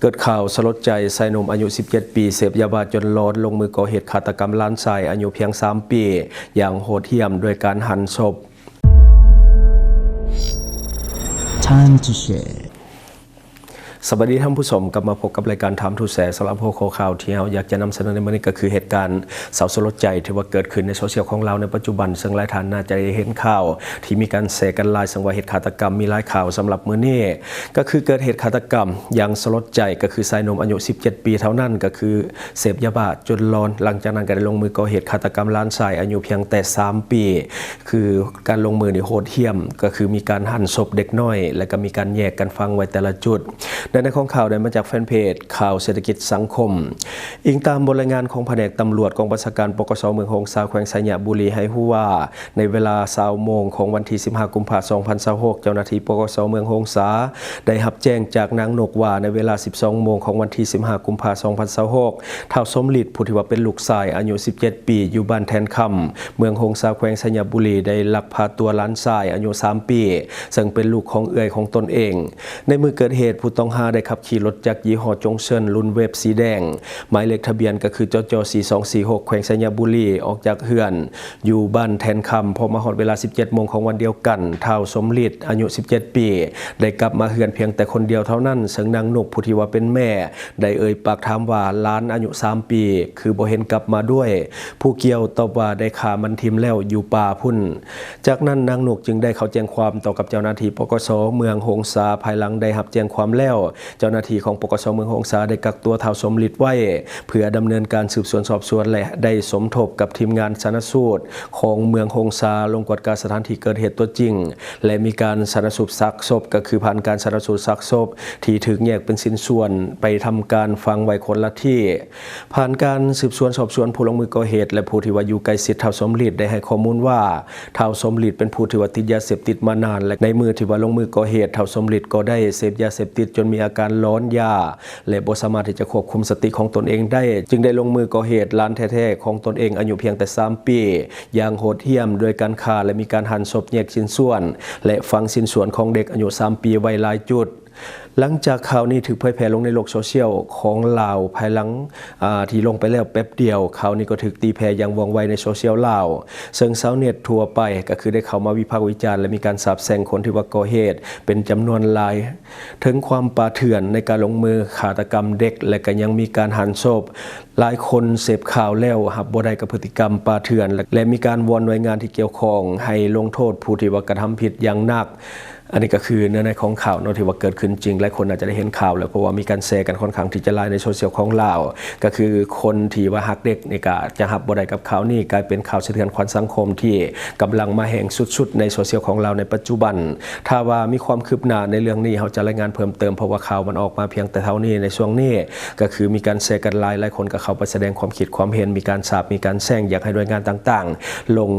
เกิดข่าวสลดใจชายหนุ่มอายุ 17 ปีเสพยาบ้าจนร้อนลงมือก่อเหตุฆาตกรรมหลานชายอายุเพียง 3 ปีอย่างโหดเหี้ยมด้วยการหั่นศพ Time to shareสวัสดีท่านผู้ชมกลับมาพบกับรายการถามทูแสสำหรับหัวข้อข่าวที่เราอยากจะนำเสนอในวันนี้ก็คือเหตุการณ์เศร้าสลดใจที่ว่าเกิดขึ้นในโซเชียลของเราในปัจจุบันซึ่งหลายท่านน่าจะได้เห็นข่าวที่มีการแชร์กันหลายสังว่าเหตุฆาตกรรมมีหลายข่าวสำหรับมื้อนี้ก็คือเกิดเหตุฆาตกรรมอย่างสลดใจก็คือชายหนุ่มอายุ 17 ปีเท่านั้นก็คือเสพยาบ้าจนร้อนหลังจากนั้นก็ได้ลงมือก่อเหตุฆาตกรรมหลานชายอายุเพียงแต่ 3 ปีคือการลงมือนี่โหดเหี้ยมก็คือมีการหั่นศพเด็กน้อยและก็มีการแยกกันฝังไว้แต่ละจุดในของข่าวได้มาจากแฟนเพจข่าวเศรษฐกิจสังคมอิงตามบทรายงานของแผนกตำรวจกองบัญชาการปกส.เมืองหงสาแขวงไชยบุรีให้ฮู้ว่าในเวลา 20 โมงของวันที่ 15 กุมภาพันธ์ 2026 เจ้าหน้าที่ปกส.เมืองหงสาได้รับแจ้งจากนางนกว่าในเวลา 12 โมงของวันที่ 15 กุมภาพันธ์ 2026 ท้าวสมฤทธิ์ผู้ที่ว่าเป็นลูกชายอายุ 17 ปีอยู่บ้านแทนคำเมืองหงสาแขวงไชยบุรีได้ลักพาตัวหลานชายอายุ 3 ปีซึ่งเป็นลูกของเอื้อยของตนเองในมือเกิดเหตุผู้ต้องหาได้ขับขี่รถจักรยี่ห้อจงเซินรุ่นเว็บสีแดงหมายเลขทะเบียนก็คือจจ4246แขวงไชยบุรีออกจากเฮือนอยู่บ้านแทนคำพอมาฮอดเวลา 17 โมงของวันเดียวกันท้าวสมฤทธิ์อายุ 17 ปีได้กลับมาเฮือนเพียงแต่คนเดียวเท่านั้นซึ่งนางนกผู้ที่ว่าเป็นแม่ได้เอ่ยปากถามว่าหลานอายุ 3 ปีคือบ่เห็นกลับมาด้วยผู้เกี่ยวตอบว่าได้ฆ่ามันทิ่มแล้วอยู่ป่าพุ่นจากนั้นนางนกจึงได้เข้าแจ้งความต่อกับเจ้าหน้าที่ปกส.เมืองหงสาภายหลังได้รับแจ้งความแล้วเจ้าหน้าที่ของปกส.เมืองหงสาได้กักตัวท้าวสมฤทธิ์ไว้เพื่อดำเนินการสืบสวนสอบสวนและได้สมทบกับทีมงานชันสูตรของเมืองหงสาลงตรวจการสถานที่เกิดเหตุตัวจริงและมีการชันสูตรซากศพก็คือผ่านการชันสูตรซากศพที่ถูกแยกเป็นชิ้นส่วนไปทำการฝังไว้คนละที่ผ่านการสืบสวนสอบสวนผู้ลงมือก่อเหตุและผู้ที่ว่าอยู่ใกล้ชิดท้าวสมฤทธิ์ได้ให้ข้อมูลว่าท้าวสมฤทธิ์เป็นผู้ที่ว่าติดยาเสพติดมานานและในมือที่ว่าลงมือก่อเหตุท้าวสมฤทธิ์ก็ได้เสพยาเสพติดจนมีอาการร้อนยาและบ่สามารถที่จะควบคุมสติของตนเองได้จึงได้ลงมือก่อเหตุหลานแท้ๆของตนเองอายุเพียงแต่ 3 ปีอย่างโหดเหี้ยมโดยการฆ่าและมีการหั่นศพแยกชิ้นส่วนและฝังชิ้นส่วนของเด็กอายุ 3 ปีไว้หลายจุดหลังจากข่าวนี้ถูกเผยแพร่ลงในโลกโซเชียลของลาวภายหลังที่ลงไปแล้วแป๊บเดียวข่าวนี้ก็ถูกตีแผ่อย่างว่องไวในโซเชียลลาวซึ่งชาวเน็ตทั่วไปก็คือได้เข้ามาวิพากษ์วิจารณ์และมีการสาปแช่งคนที่ว่าก่อเหตุเป็นจำนวนหลายถึงความป่าเถื่อนในการลงมือฆาตกรรมเด็กและก็ยังมีการหั่นศพหลายคนเสพข่าวแล้วรับบ่ได้กับพฤติกรรมป่าเถื่อนและมีการวอนหน่วยงานที่เกี่ยวข้องให้ลงโทษผู้ที่ว่ากระทำผิดอย่างหนักอันนี้ก็คือเนื้อในของข่าวที่ว่าเกิดขึ้นจริงหลายคนอาจจะได้เห็นข่าวแล้วเพราะว่ามีการแชร์กันค่อนข้างที่จะหลายในโซเชียลของลาวก็คือคนที่ว่าฮักเด็กนี่ก็จะรับบ่ได้กับข่าวนี้กลายเป็นข่าวสะเทือนขวัญสังคมที่กำลังมาแห่งสุดๆในโซเชียลของเราในปัจจุบันถ้าว่ามีความคืบหน้าในเรื่องนี้เราจะรายงานเพิ่มเติมเพราะว่าข่าวมันออกมาเพียงแต่เท่านี้ในช่วงนี้ก็คือมีการแชร์กันหลายคนก็เข้าไปแสดงความคิดความเห็นมีการสาปมีการแซงอยากให้หน่วยงานต่างๆลง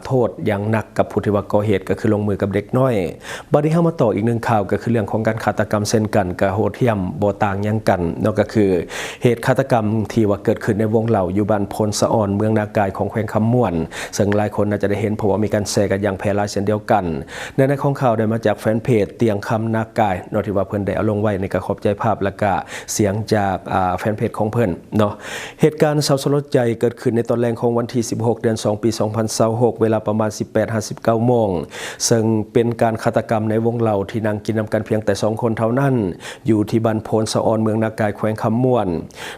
โทษอย่างหนักกับผู้ที่ว่าก่อเหตุก็คือลงมือกับเด็กน้อยบัดนี้เฮามาต่ออีกหนึ่งข่าวก็คือเรื่องของการฆาตกรรมเช่นกันกับโหดเหี้ยมบ่ต่างยังกันนั่นก็คือเหตุฆาตกรรมที่ว่าเกิดขึ้นในวงเล่าอยู่บ้านพลสะอ่อนเมืองนากายของแขวงคำม่วนซึ่งหลายคนน่าจะได้เห็นเพราะว่ามีการแชร์กันอย่างแพร่หลายเช่นเดียวกันในของข่าวได้มาจากแฟนเพจเตียงคำนากายเนาะที่ว่าเพิ่นได้เอาลงไว้ในกระขอบใจภาพและก็เสียงจากแฟนเพจของเพิ่นเนาะเหตุการณ์เศร้าสลดใจเกิดขึ้นในตอนแรกของวันที่16 เดือน 2 ปี 2026เวลาประมาณ 18:59 น.ซึ่งเป็นการฆาตกรรมในวงเล่าที่นั่งกินนำกันเพียงแต่2 คนเท่านั้นอยู่ที่บ้านโพนสะออนเมืองนากายแขวงคำม่วน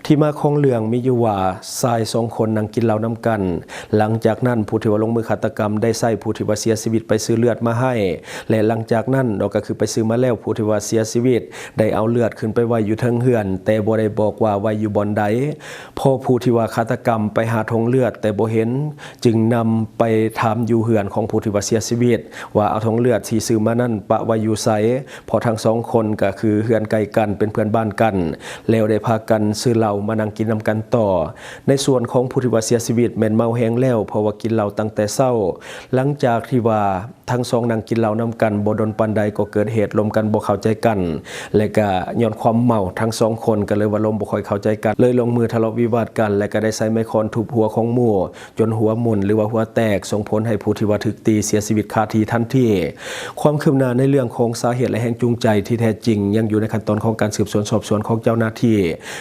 ที่มาของเรื่องมีอยู่ว่าชาย2 คนนั่งกินเหล้านำกันหลังจากนั้นผู้ที่ว่าลงมือฆาตกรรมได้ใส่ผู้ที่ว่าเสียชีวิตไปซื้อเลือดมาให้และหลังจากนั้นเราก็คือไปซื้อมาแล้วผู้ที่ว่าเสียชีวิตได้เอาเลือดขึ้นไปไว้อยู่เทิงเฮือนแต่บ่ได้บอกว่าไว้อยู่บ่อนใดพอผู้ที่ว่าฆาตกรรมไปหาธงเลือดแต่บ่เห็นจึงนำไปถามอยู่เฮือนของผู้ที่ว่าเสียชีวิตว่าเอาธงเลือดที่ซื้อมานั้นปะไว้อยู่ไสพอทั้ง2 คนก็คือเฮือนไกลกันเป็นเพื่อนบ้านกันแล้วได้พากันซื้อเหล้ามานั่งกินนำกันต่อในส่วนของผู้ที่ว่าเสียชีวิตแม่นเมาแห้งแล้วเพราะว่ากินเหล้าตั้งแต่เช้าหลังจากที่ว่า ทั้งสองนั่งกินเหล้านำกันบ่ดนปานใดก็เกิดเหตุลมกันบ่เข้าใจกันและก็ย้อนความเมาทั้งสองคนก็เลยว่าลมบ่ค่อยเข้าใจกันเลยลงมือทะเลาะวิวาทกันและก็ได้ใช้ไม้ค้อนทุบหัวของหมู่จนหัวหมุนหรือว่าหัวแตกส่งผลให้ผู้ที่ว่าถูกตีเสียชีวิตคาที่ทันทีความคืบหน้าในเรื่องของสาเหตุและแรงจูงใจที่แท้จริงยังอยู่ในขั้นตอนของการสืบสวนสอบสวนของเจ้าหน้าที่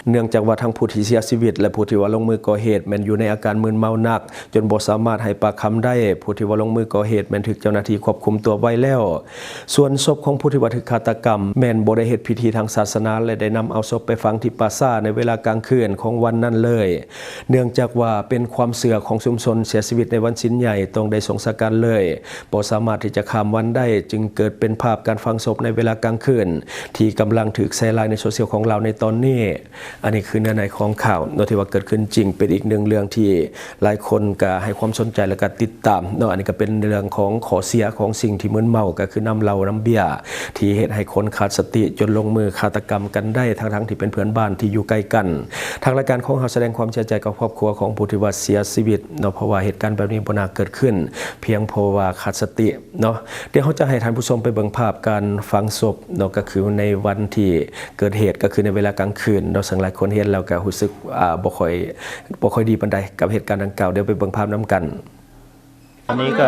เนื่องจากว่าทั้งผู้ที่เสียชีวิตและผู้ที่ว่าลงมือก่อเหตุแม้นอยู่ในอาการมึนเมาหนักจนบ่สามารถให้ปากคำได้ผู้ที่ว่าลงมือก่อเหตุแม้นถูกเจ้าหน้าที่ควบคุมตัวไว้แล้วส่วนศพของผู้ที่ว่าถูกฆาตกรรมแม้นบ่ได้เฮ็ดพิธีทางศาสนาและได้นำเอาศพไปฝังที่ป่าซ่าในเวลากลางคืนของวันนั้นเลยเนื่องจากว่าเป็นความเชื่อของชุมชนเสียชีวิตในวันศีลใหญ่ต้องได้สงสการเลยบ่สามารถที่จะข้ามวันได้จึงเกิดเป็นภาพการฝังศพในเวลากลางคืนที่กำลังถูกแชร์ไลน์ในโซเชียลของเราในตอนนี้อันนี้คือเนื้อในของข่าวโดยที่ว่าเกิดขึ้นจริงเป็นอีกหนึ่งเรื่องที่หลายคนก็ให้ความสนใจและก็ติดตามเนาะอันนี้ก็เป็นเรื่องของข้อเสียของสิ่งที่มึนเมาก็คือน้ำเหล้าน้ำเบียร์ที่เฮ็ดให้คนขาดสติจนลงมือฆาตกรรมกันได้ทั้งที่เป็นเพื่อนบ้านที่อยู่ใกล้กันทางรายการของเราแสดงความเสียใจกับครอบครัวของผู้ที่ว่าเสียชีวิตเนาะเพราะว่าเหตุการณ์แบบนี้บ่น่าเกิดขึ้นเพียงเพราะว่าขาดสติเนาะเดี๋ยวเขาจะให้ท่านผู้ชมไปเบิ่งภาพการฝังศพเนาะก็คือในวันที่เกิดเหตุก็คือในเวลากลางคืนเนาะซึ่งหลายคนเห็นแล้วก็รู้สึกบ่ค่อยดีปานใดกับเหตุการณ์ดังกล่าวเดี๋ยวไปเบิ่งภาพนํกันอันนี้ก็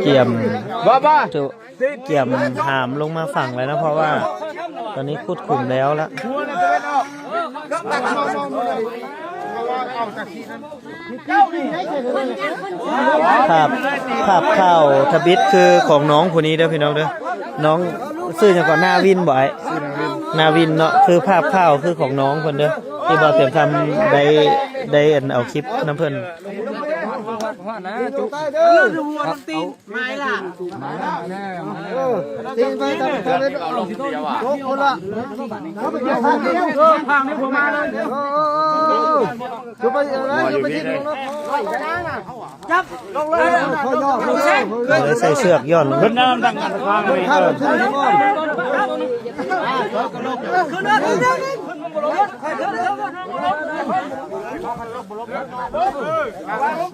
เกี่ยมหามลงมาฝั่งแล้วนะเพราะว่าตอนนี้ขุดขุมแล้วละภาพข่าวทบิตคือของน้องคนนี้เด้อพี่น้องเด้อน้องชื่อจังก่อนนาวินบ่ไอ้นาวินเนาะคือภาพข่าวคือของน้องเพิ่นเด้อที่บ่เตรียมทำได้เอาคลิปน้ำเพิ่นไม่ล่ะตีไปทำเลยโอ้คนละเขาไปทางนี้ทางนี้ผมมาเลยจะไปอะไรจะไปที่นู้นจับลงเลยเขาย่อเลยใส่เชือกย้อนลงขึ้นน้ำดังกันทางเลยข้ามขึ้นก่อน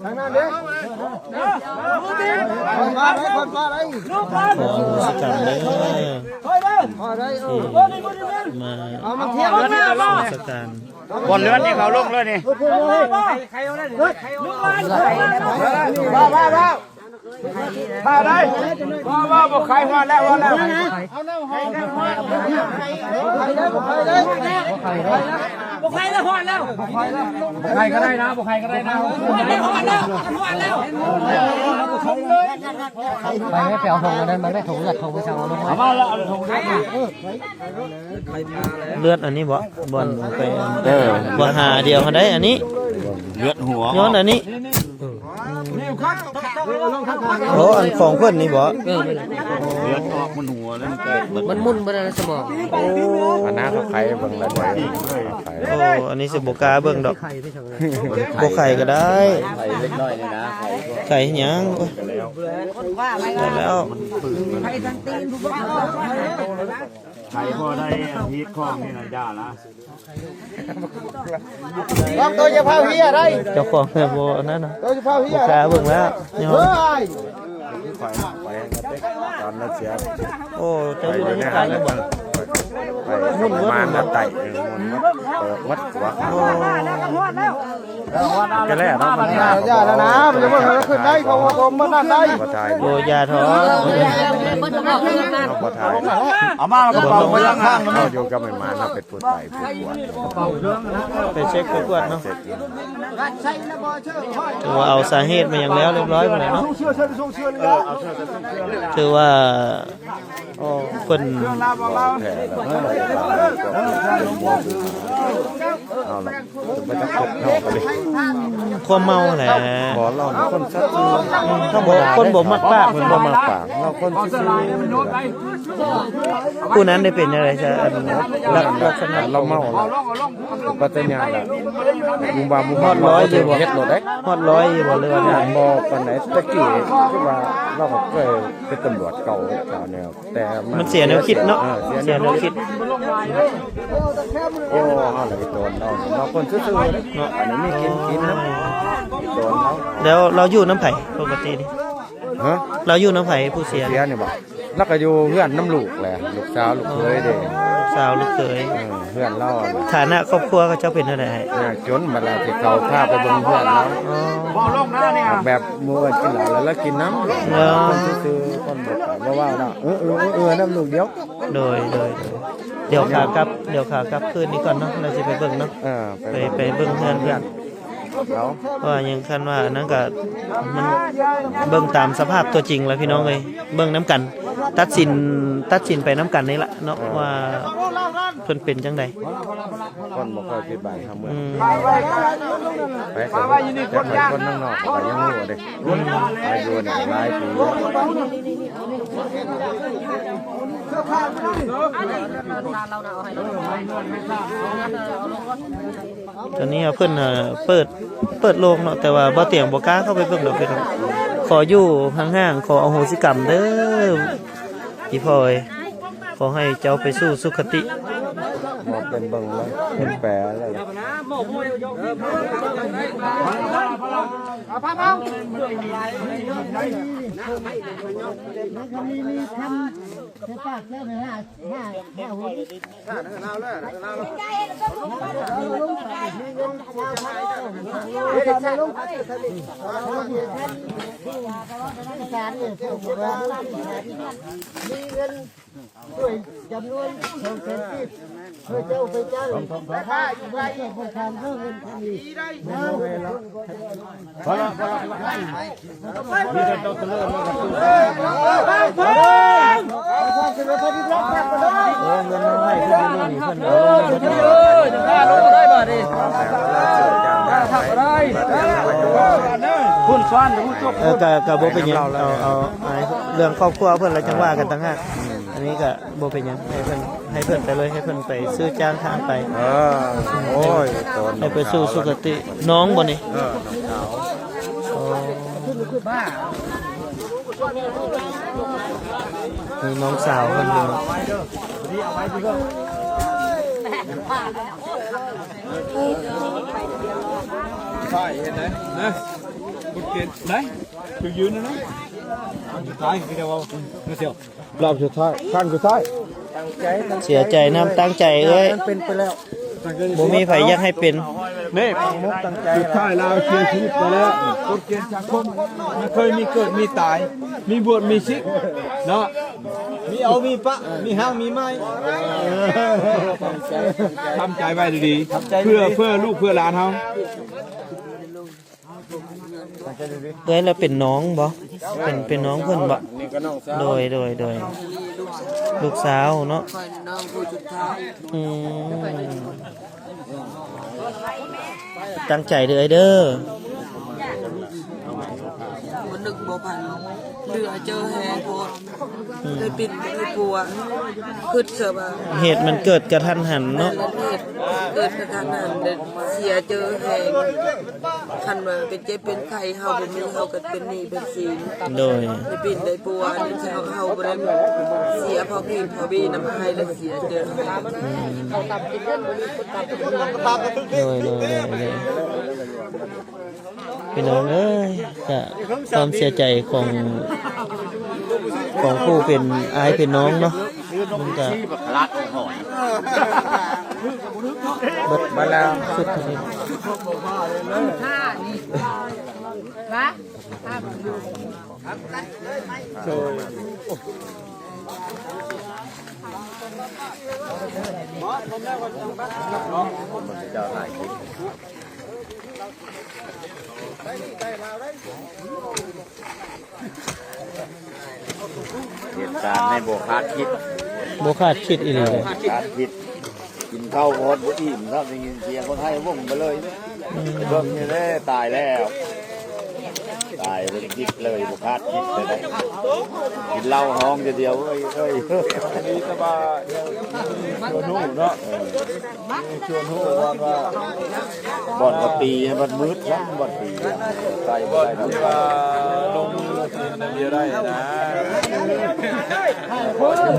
ทางนั้นเด้คนมาเลยคนมาเลยสกัดเลยมาเอามาเทียบกันสกัดบนเรือนนี่เขาลงเลยนี่บ้าถ้าได้ว่าบอกใครว่าแล้วว่าแล้วบอกใครแล้วพอแล้วใครก็ได้นะบอกใครก็ได้นะพอแล้วไปไม่เปล่าทงอันนั้นมันไม่ถงหลักทงไปเช่าลงมามาแล้วถงเลือดอันนี้บ่บอลไปบ่หาเดียวเขาได้อันนี้เลือดหัวย้อนอันนี้โอ้อันของเพื่อนนี่บ่เลือดออกมันหัวแล้วมันมุ่นไปในสมองอันนั้นเขาไข่เบิ่งอะไรบ่โอ้อันนี้สิบ่กล้าเบิ่งดอกบ่ไข่ก็ได้ไข่เล็กน้อยนี่นะไข่หยังแล้วไข่ทั้งตีนทุกคนไข่พอได้ฮีทคล้องนี่นะย่าละล็อกตัวจะพาเฮียได้เจ้าของโบนั่นนะตัวจะพาเฮียกาเบิ่งแล้วเฮ้ยตอนนั้นเสียโอ้เจ้าอยู่ในไข่บ่มุ่นมาน้ำไตวัดวะกันแล้วเนาะมันย่าแล้วนะมันจะมาขึ้นได้เขาผมมันนั่นได้โอ้ยาท้อเอามากระเป๋าไปล้างข้างมันอยู่กับไม่มาเราเป็นผู้ใส่ผู้ปวดไปเช็คไปกวดเนาะถือว่าเอาสาเหตุมาอย่างแล้วเรียบร้อยหมดแล้วเนาะถือว่าคนความเมาแหละขอเราคนชัดเจนคนบ่มักปากคนบ่มักปากเราคนซื่อผู้นั้นได้เป็นอะไรจะลักษณะเราเมาปัตยาละบุมบาบุมฮอดร้อยอยู่บ่เฮ็ดรถได้ฮอดร้อยอยู่บ่เรือเนี่ยบ่ปานไหนตะกี้คือว่าเราก็เคยเป็นตำรวจเก่าแนวแต่มันเสียแนวคิดเนาะเสียแนวคิดโอ้อะไรโดนเราคนซื่อๆเนาะอันนี้ไม่กินนะโดนแล้วเราอยู่น้ำไผ่ปกตินี่ ฮะ เราอยู่น้ำไผผู้เสีย เสียนี่บอกแล้วก็อยู่เพื่อนน้ำลูกแหละลูกสาวลูกเคยเด้ ลูกสาวลูกเขย เพื่อนเล่า ฐานะครอบครัวเขาเจ้าเป็นเท่าไหร่ จนมาแล้วที่เขาพาไปเบิ่งเพื่อนแล้ว อ๋อ แบบมือกินเหล้าแล้วกินน้ำ เนาะ คนซื้อคนบอกว่าว่าเนาะน้ำลูกเดียว โดยเดี๋ยวขากลับคืนนี้ก่อนเนาะเราจะไปเบิ่งเนาะ ไปเบิ่งเพื่อน เขา เพราะว่ายังคันว่านั่นก็มันเบิ่งตามสภาพตัวจริงแล้วพี่น้องเอ้ยเบิ่งน้ำกัน ตัดสินไปน้ำกันนี่ละเนาะว่าเพิ่นเป็นจังได คนบอกเคยคิดบ้านทำเมือง อืม ไปคนนั่งนอกไปยังอยู่เด็กไปอยู่เนี่ยหลายปี ตอนนี้เพิ่นเปิดโรงเนาะแต่ว่าบ่เตียงบ่กล้าเข้าไปเบิ่งดอกพี่น้องขออยู่ห่างๆขออโหสิกรรมเด้อพี่พ่อยขอให้เจ้าไปสู่สุคติ บอกเป็นเบิ่งเลยเป็นแปรเลย จำนวน200,000ที่เพื่อเจ้าไปเจ้าถ้าอยู่ไว้ผู้ทำเรื่องเงินคดีเงินมาให้เพิ่นอยู่นี่เพิ่นเอาลงมา คุณซ้อนคุณจบ ก็บ่เป็นหยังเอาเรื่องครอบครัวเพิ่นแล้วจังว่ากันต่างหากอันนี้ก็บ่เป็นหยังให้เพิ่นไปเลยให้เพิ่นไปซื้อจ้างทางไป โอ้ยตน ให้ไปสู่สุคติน้องบ่นี่ น้องสาว นี่น้องสาวเพิ่นอยู่ ใช่เห็นไหมนะบุกเกณฑ์ไหนคือยืนนะสุดท้ายคือเดียวนี่เดียว รอบสุดท้ายขั้นสุดท้าย เสียใจน้ำตั้งใจเอ้ย เป็นไปแล้ว บ่มีไผอยากให้เป็น นี่สุดท้ายเราเสียชีวิตไปแล้วกฎเกณฑ์สังคมมันเคยมีเกิดมีตาย มีบวชมีชิกเนาะมีเอามีปะมีห้างมีไม้ทำใจไว้ดีๆเพื่อลูกเพื่อหลานเขา เอ้ยแล้วเป็นน้องบ่เป็นน้องเพิ่นบ่โดยลูกสาวเนาะอืมตั้งใจเด้อเด้อ มันนึกบ่พันเรือเจอแฮโพดได้ปิดได้กลัวขึ้นเสือบ่า เหตุมันเกิดกระทันหันเนาะ เกิดกระทันหันเสียเจอแฮงคันว่าเป็นเจ็บเป็นไข้เฮาบ่มีเฮาก็เป็นหนี้เป็นสิน โดย ได้ปิดได้ปัวนี่เฮาบ่ได้เสียพอพี่พอบีน้ำให้แล้วเสียเจอแฮงเขาตำกินเงินบ่มีคนตำโดยพี่น้องเอ้ยก็ความเสียใจของผู้เป็นอายเป็นน้องเนาะมันก็เบิดมาแล้วสุดท้ายเหตุการณ์ในโบคาดคิด บ่คาดคิดอีหลีเลย คาดคิดกินข้าวโคตรบุอิ่มครับได้ยินเสียงคนไทยว่องไปเลยเบิ่งนี่เลยตายแล้วตายเลยคิดเลยโบคาดคิดเลยได้กินเหล้าห้องเดียวนี่สบายชวนหูเนาะชวนหูว่าบ่อนกะปีให้มันมืดครับบ่อนปีใส่บ่ได้ ที่ว่าลงมือนั่นเดียวได้นะ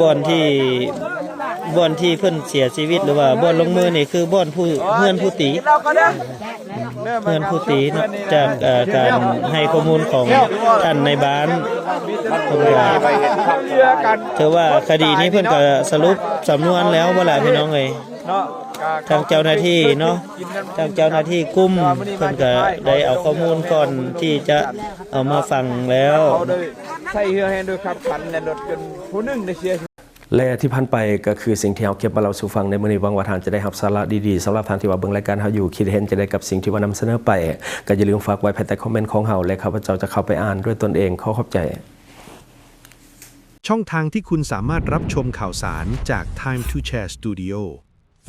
บ่อนที่ บ่อนที่เพิ่นเสียชีวิตหรือว่าบ่อนลงมือนี่คือบ่อนผู้เพื่อนผู้ตีเพื่อนผู้ตีเนาะจากการให้ข้อมูลของท่านในบ้านเพิ่นว่าถือว่าคดีนี้เพิ่นก็สรุปสำนวนแล้วบ่ล่ะพี่น้องเอ้ย เนาะ ทางเจ้าหน้าที่เนาะทางเจ้าหน้าที่กุ้มเพิ่นก็ได้เอาข้อมูลก่อนที่จะเอามาฟังแล้ว เอาโดยใช้เฮือแฮนโดยขับขันและรถจนผู้หนึงได้เสีย และที่พันไปก็คือสิ่งที่เราเก็บมาเราสู่ฟังในมื้อนี้หวังว่าท่านจะได้รับสาระดีๆสำหรับท่านที่ว่าเบิ่งรายการเฮาอยู่คิดเห็นจะได้กับสิ่งที่ว่านำเสนอไปก็อย่าลืมฝากไว้ภายใต้คอมเมนต์ของเฮาและข้าพเจ้าจะเข้าไปอ่านด้วยตนเองขอขอบใจ ช่องทางที่คุณสามารถรับชมข่าวสารจาก Time to Share Studio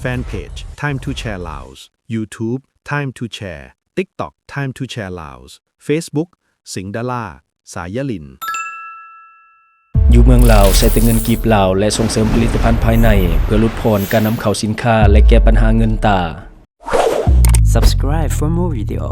Fanpage Time to Share Laos YouTube Time to Share TikTok Time to Share Laos Facebook สิงห์ดาราสายลินอยู่เมืองลาวใช้แต่เงินกีบลาวและส่งเสริมผลิตภัณฑ์ภายในเพื่อลดพรการนำเข้าสินค้าและแก้ปัญหาเงินตา Subscribe for more video.